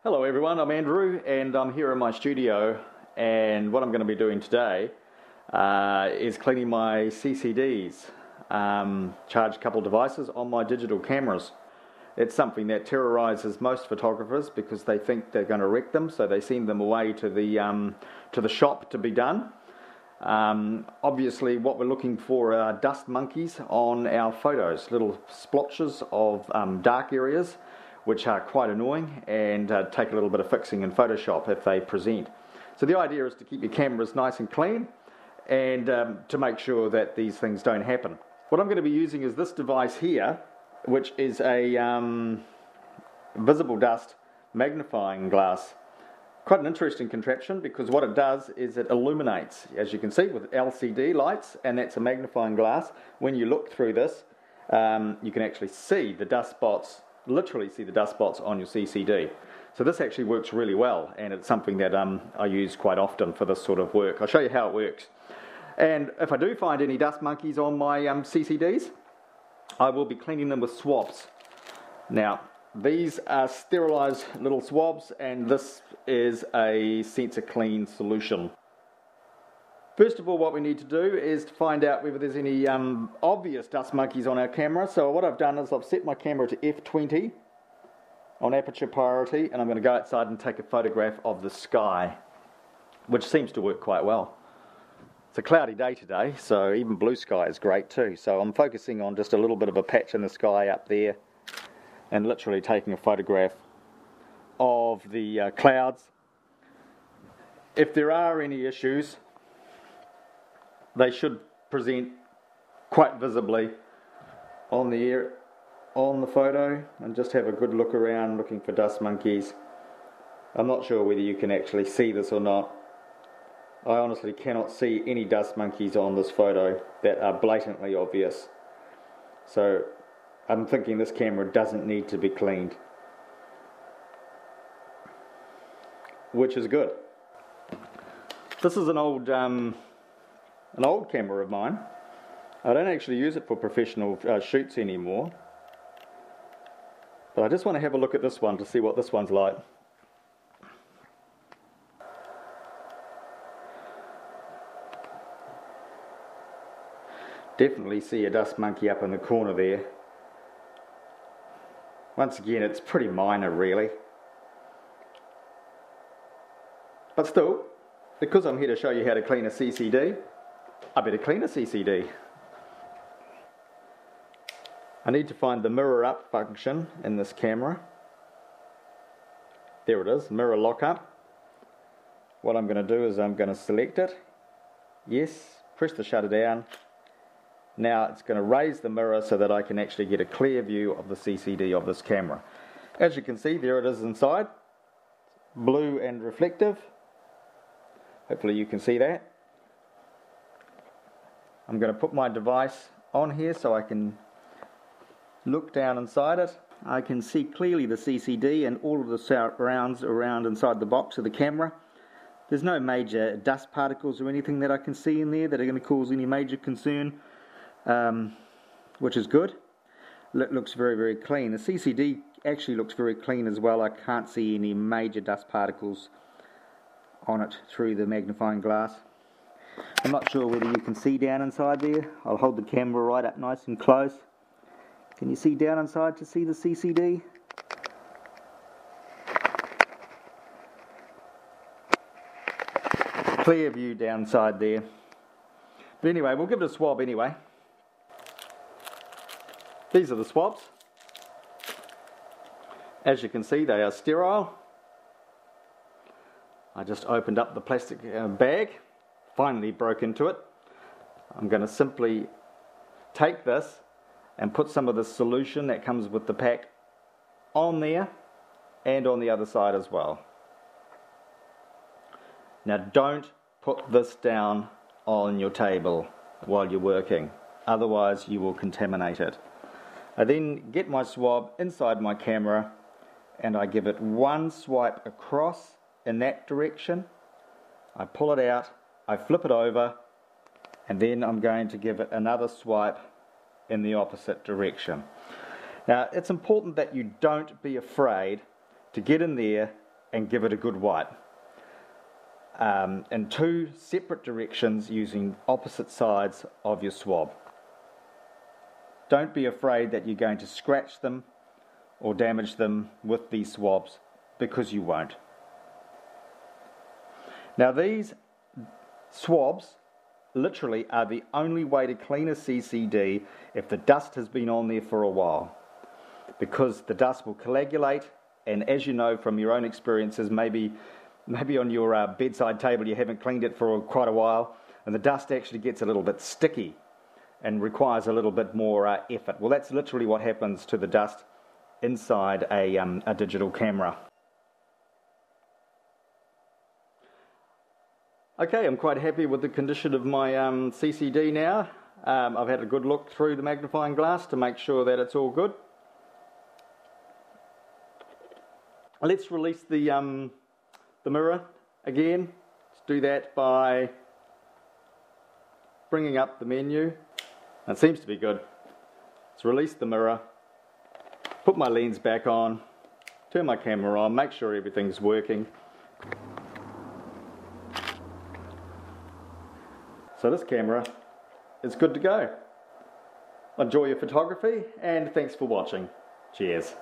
Hello everyone, I'm Andrew and I'm here in my studio, and what I'm going to be doing today is cleaning my CCDs, charge couple devices on my digital cameras. It's something that terrorizes most photographers because they think they're going to wreck them, so they send them away to the shop to be done. Obviously what we're looking for are dust monkeys on our photos, little splotches of dark areas which are quite annoying and take a little bit of fixing in Photoshop if they present. So the idea is to keep your cameras nice and clean and to make sure that these things don't happen. What I'm going to be using is this device here, which is a VisibleDust magnifying glass. Quite an interesting contraption because what it does is it illuminates, as you can see, with LCD lights, and that's a magnifying glass. When you look through this, you can actually see the dust spots, literally see the dust spots on your CCD. So this actually works really well, and it's something that I use quite often for this sort of work. I'll show you how it works. And if I do find any dust monkeys on my CCDs, I will be cleaning them with swabs. Now, these are sterilized little swabs, and this is a sensor clean solution. First of all, what we need to do is to find out whether there's any obvious dust monkeys on our camera. So what I've done is I've set my camera to f20 on aperture priority, and I'm going to go outside and take a photograph of the sky, which seems to work quite well. It's a cloudy day today, so even blue sky is great too. So I'm focusing on just a little bit of a patch in the sky up there and literally taking a photograph of the clouds. If there are any issues, they should present quite visibly on the photo, and just have a good look around looking for dust monkeys. I'm not sure whether you can actually see this or not. I honestly cannot see any dust monkeys on this photo that are blatantly obvious. So I'm thinking this camera doesn't need to be cleaned, which is good. This is an old camera of mine. I don't actually use it for professional shoots anymore, but I just want to have a look at this one to see what this one's like. Definitely see a dust monkey up in the corner there. Once again, it's pretty minor really, but still, because I'm here to show you how to clean a CCD, I better clean a CCD. I need to find the mirror up function in this camera. There it is, mirror lock up. What I'm going to do is I'm going to select it. Yes, press the shutter down. Now it's going to raise the mirror so that I can actually get a clear view of the CCD of this camera. As you can see, there it is inside. Blue and reflective. Hopefully you can see that. I'm going to put my device on here so I can look down inside it. I can see clearly the CCD and all of the surrounds around inside the box of the camera. There's no major dust particles or anything that I can see in there that are going to cause any major concern, which is good. It looks very, very clean. The CCD actually looks very clean as well. I can't see any major dust particles on it through the magnifying glass. I'm not sure whether you can see down inside there. I'll hold the camera right up nice and close. Can you see down inside to see the CCD? Clear view downside there. But anyway, we'll give it a swab anyway. These are the swabs. As you can see, they are sterile. I just opened up the plastic bag, finally broke into it. I'm going to simply take this and put some of the solution that comes with the pack on there and on the other side as well. Now don't put this down on your table while you're working, otherwise you will contaminate it. I then get my swab inside my camera and I give it one swipe across in that direction. I pull it out, I flip it over, and then I'm going to give it another swipe in the opposite direction. Now it's important that you don't be afraid to get in there and give it a good wipe. In 2 separate directions using opposite sides of your swab. Don't be afraid that you're going to scratch them or damage them with these swabs, because you won't. Now these swabs literally are the only way to clean a CCD if the dust has been on there for a while, because the dust will coagulate, and as you know from your own experiences, maybe on your bedside table you haven't cleaned it for quite a while, and the dust actually gets a little bit sticky and requires a little bit more effort. Well, that's literally what happens to the dust inside a digital camera. Okay, I'm quite happy with the condition of my CCD now. I've had a good look through the magnifying glass to make sure that it's all good. Let's release the mirror again. Let's do that by bringing up the menu. It seems to be good. Let's release the mirror, put my lens back on, turn my camera on, make sure everything's working. So this camera is good to go. Enjoy your photography, and thanks for watching. Cheers.